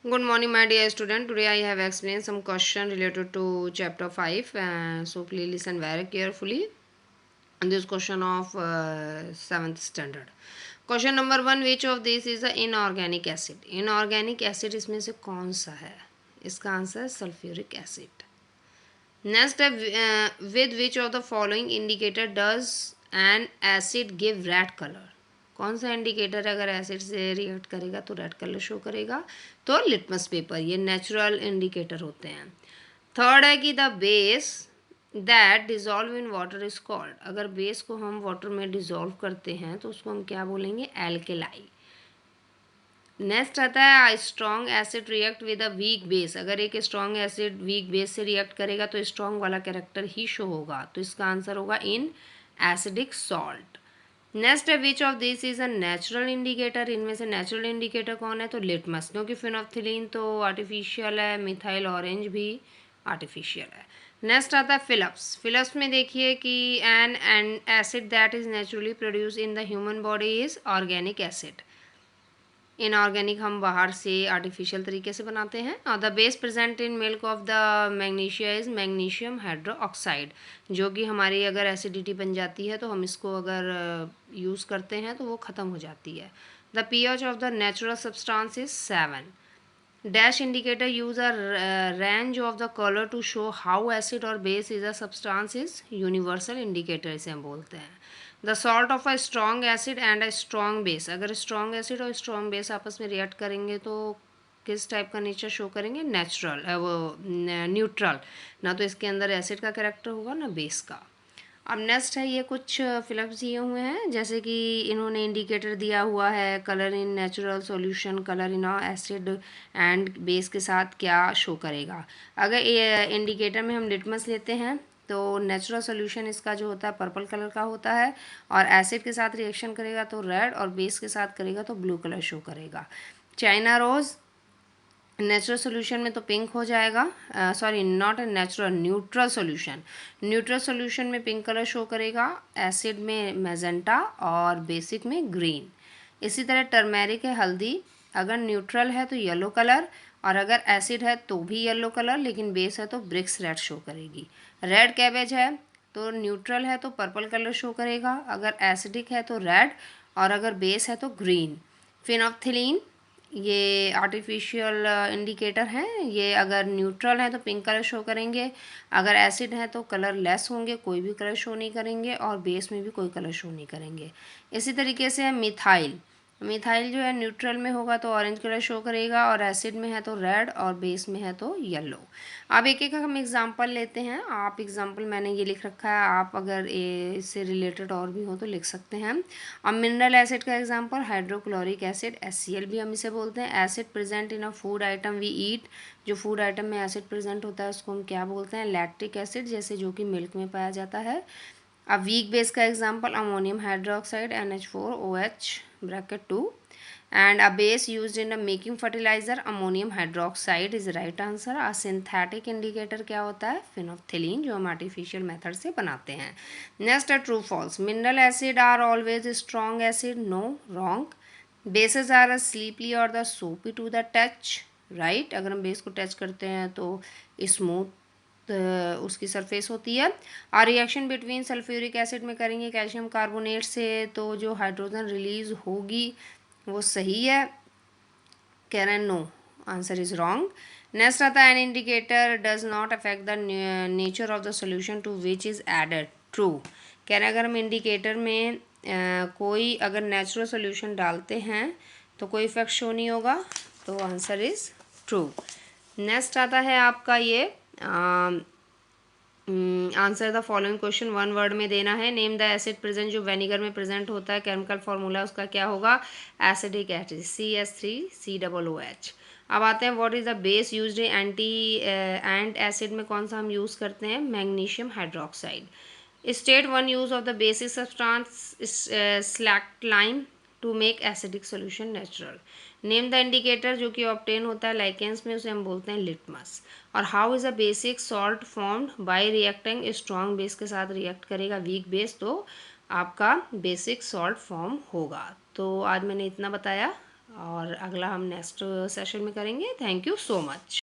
Good morning, my dear student. Today I have explained some question related to chapter 5. So please listen very carefully. And this question of 7th standard. Question number 1. Which of these is an inorganic acid? Inorganic acid इसमें से कौन सा है? इसका answer sulphuric acid. Next, with which of the following indicator does an acid give red color? कौन सा indicator अगर acid से रिएक्ट करेगा तो रेड कलर शो करेगा? तो लिटमस पेपर. ये नेचुरल इंडिकेटर होते हैं. थर्ड है कि the base that dissolve in water is called. अगर बेस को हम वाटर में डिजॉल्व करते हैं तो उसको हम क्या बोलेंगे? एल्केलाई. नेक्स्ट आता है strong acid react with a weak base. अगर एक स्ट्रॉन्ग एसिड वीक बेस से रिएक्ट करेगा तो स्ट्रॉन्ग वाला कैरेक्टर ही शो होगा. तो इसका आंसर होगा इन एसिडिक सॉल्ट. नेक्स्ट है which of this is a natural indicator. इनमें से नेचुरल इंडिकेटर कौन है? तो लिटमस, क्योंकि फिनोल्फथलीन तो आर्टिफिशियल है, मिथाइल ऑरेंज भी आर्टिफिशियल है. नेक्स्ट आता है फिलिप्स. फिलिप्स में देखिए कि N acid that is naturally produce in the human body is organic acid. Inorganic हम बाहर से आर्टिफिशियल तरीके से बनाते हैं. और the base present in milk of the magnesia is magnesium hydroxide. जो कि हमारी अगर एसिडिटी बन जाती है तो हम इसको अगर यूज़ करते हैं तो वो ख़त्म हो जाती है. The pH of the natural substance is 7. Dash indicator use a range of the colour to show how acid और base is a substance is universal indicator इसे हम बोलते हैं. The salt of a strong acid and a strong base. अगर strong acid और strong base आपस में react करेंगे तो किस टाइप का नेचर शो करेंगे? नेचुरल, वो न्यूट्रल. ना तो इसके अंदर एसिड का कैरेक्टर होगा ना बेस का. अब नेक्स्ट है ये कुछ फिलअप्स दिए हुए हैं, जैसे कि इन्होंने इंडिकेटर दिया हुआ है colour in natural solution, colour in acid and base के साथ क्या शो करेगा. अगर ये इंडिकेटर में हम लिटमस लेते हैं तो नेचुरल सॉल्यूशन इसका जो होता है पर्पल कलर का होता है, और एसिड के साथ रिएक्शन करेगा तो रेड, और बेस के साथ करेगा तो ब्लू कलर शो करेगा. चाइना रोज़ नेचुरल सोल्यूशन में तो पिंक हो जाएगा. Sorry, not a natural, neutral solution. Neutral solution में पिंक कलर शो करेगा, एसिड में मैजेंटा और बेसिक में ग्रीन. इसी तरह टर्मेरिक है, हल्दी, अगर न्यूट्रल है तो येलो कलर, और अगर एसिड है तो भी येलो कलर, लेकिन बेस है तो ब्रिक्स रेड शो करेगी. रेड कैबेज है तो न्यूट्रल है तो पर्पल कलर शो करेगा, अगर एसिडिक है तो रेड, और अगर बेस है तो ग्रीन. फिनोल्फथलीन ये आर्टिफिशियल इंडिकेटर हैं. ये अगर न्यूट्रल है तो पिंक कलर शो करेंगे, अगर एसिड है तो कलर लेस होंगे, कोई भी कलर शो नहीं करेंगे, और बेस में भी कोई कलर शो नहीं करेंगे. इसी तरीके से मिथाइल. मिथाइल जो है न्यूट्रल में होगा तो ऑरेंज कलर शो करेगा, और एसिड में है तो रेड, और बेस में है तो येलो. अब एक एक हम एग्जांपल लेते हैं. आप एग्जांपल मैंने ये लिख रखा है, आप अगर इससे रिलेटेड और भी हो तो लिख सकते हैं. अब मिनरल एसिड का एग्जांपल हाइड्रोक्लोरिक एसिड, HCl भी हम इसे बोलते हैं. Acid present in a food item we eat. जो फूड आइटम में एसिड प्रेजेंट होता है उसको हम क्या बोलते हैं? लैक्टिक एसिड, जैसे जो कि मिल्क में पाया जाता है. अब वीक बेस का example ammonium hydroxide NH4OH bracket 2. and a base used in the making fertilizer ammonium hydroxide is right answer. a synthetic indicator क्या होता है? phenolphthalein, जो हम artificial method से बनाते हैं. next है true false. mineral acid are always strong acid. no, wrong. bases are sleepy or the soapy to the touch. right. अगर हम बेस को टच करते हैं तो स्मूथ उसकी सरफेस होती है. और रिएक्शन बिटवीन सल्फ्यूरिक एसिड में करेंगे कैल्शियम कार्बोनेट से तो जो हाइड्रोजन रिलीज होगी वो सही है. कह रहे हैं no, answer is wrong. Next आता है an indicator does not affect the nature of the solution to which is added. True. कह रहे हैं अगर हम इंडिकेटर में कोई अगर नेचुरल सोल्यूशन डालते हैं तो कोई इफेक्ट शो नहीं होगा, तो आंसर इज ट्रू. नेक्स्ट आता है आपका ये answer the following question, one word में देना है. नेम द एसिड प्रेजेंट, जो वेनिगर में प्रेजेंट होता है, केमिकल फार्मूला उसका क्या होगा? Acidic acid, CH3COOH. अब आते हैं what is the base used in antacid में कौन सा हम यूज़ करते हैं? Magnesium hydroxide. State one use of the basic substance slaked lime to make acidic solution natural. Name the indicator जो कि ऑब्टेन होता है लाइकेंस में, उसे हम बोलते हैं लिटमस. और how is a basic salt formed? Bye reacting strong base के साथ रिएक्ट करेगा वीक बेस तो आपका बेसिक सॉल्ट फॉर्म होगा. तो आज मैंने इतना बताया. और अगला हम नेक्स्ट सेशन में करेंगे। Thank you so much.